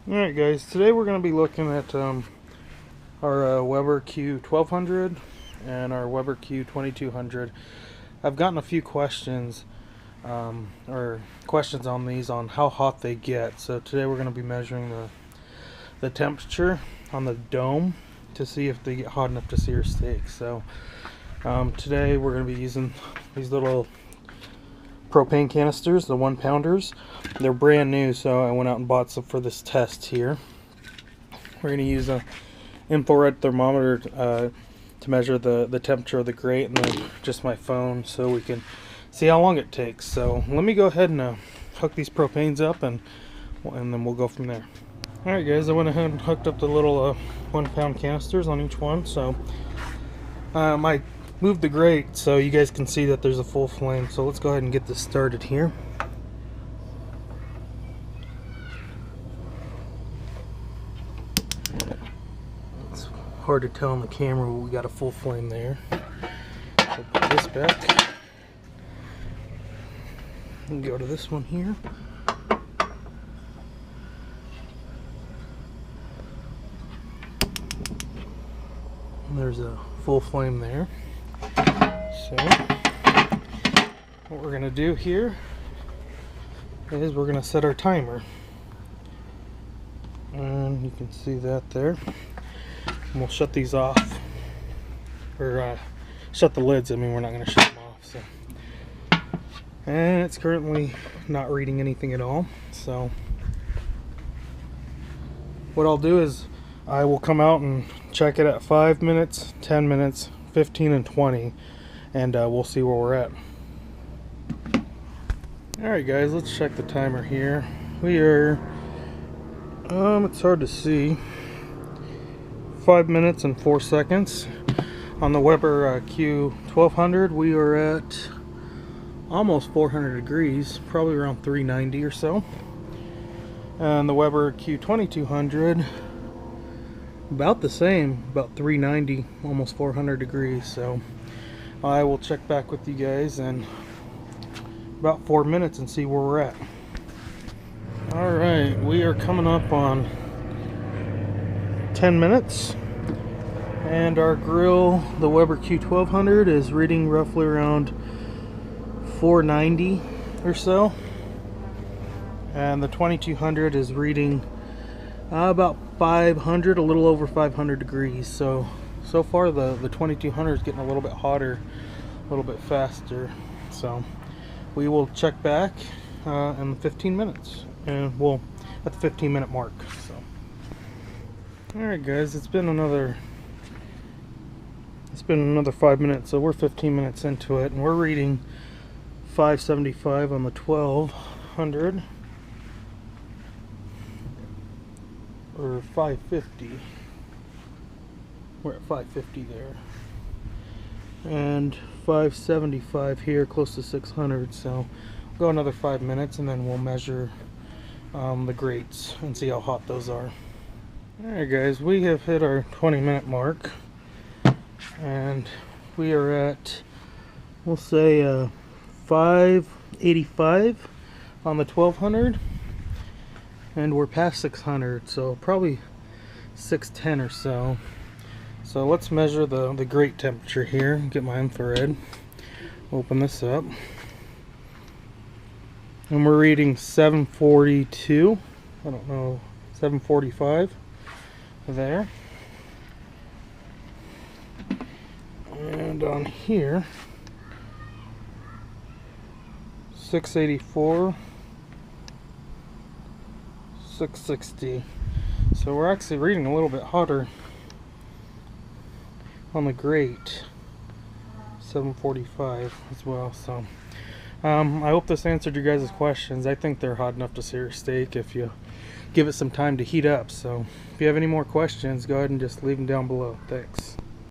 Alright guys, today we're going to be looking at our Weber Q1200 and our Weber Q2200. I've gotten a few questions on these on how hot they get. So today we're going to be measuring the temperature on the dome to see if they get hot enough to sear steak. So today we're going to be using these little propane canisters, the 1-pounders. They're brand new, so I went out and bought some for this test here. We're going to use an infrared thermometer to measure the temperature of the grate, and then just my phone so we can see how long it takes. So let me go ahead and hook these propanes up, and then we'll go from there. Alright guys, I went ahead and hooked up the little 1-pound canisters on each one. So I moved the grate so you guys can see that there's a full flame. So let's go ahead and get this started here. It's hard to tell on the camera, but we got a full flame there. So put this back and go to this one here. And there's a full flame there. So what we're going to do here is we're going to set our timer, and you can see that there, and we'll shut these off, or shut the lids. I mean, we're not going to shut them off. So, and it's currently not reading anything at all. So what I'll do is I will come out and check it at 5 minutes, 10 minutes, 15 and 20, and we'll see where we're at. Alright guys, let's check the timer here. We are, it's hard to see, 5 minutes and 4 seconds. On the Weber Q1200 we are at almost 400 degrees, probably around 390 or so. And the Weber Q2200, about the same, about 390, almost 400 degrees. So I will check back with you guys in about 4 minutes and see where we're at. Alright, we are coming up on 10 minutes, and our grill, the Weber Q1200, is reading roughly around 490 or so, and the 2200 is reading about 500, a little over 500 degrees. So far the 2200 is getting a little bit hotter, a little bit faster. So we will check back in 15 minutes, and we'll at the 15-minute mark. So alright guys, it's been another 5 minutes, so we're 15 minutes into it, and we're reading 575 on the 1200, or 550. We're at 550 there, and 575 here, close to 600. So we'll go another 5 minutes, and then we'll measure the grates and see how hot those are. Alright guys, we have hit our 20-minute mark, and we are at, we'll say 585 on the 1200, and we're past 600, so probably 610 or so. So let's measure the grate temperature here. Get my infrared, open this up, and we're reading 742, I don't know, 745 there. And on here, 684, 660. So we're actually reading a little bit hotter on the grate, 745 as well. So I hope this answered your guys' questions. I think they're hot enough to sear steak if you give it some time to heat up. So if you have any more questions, go ahead and just leave them down below. Thanks.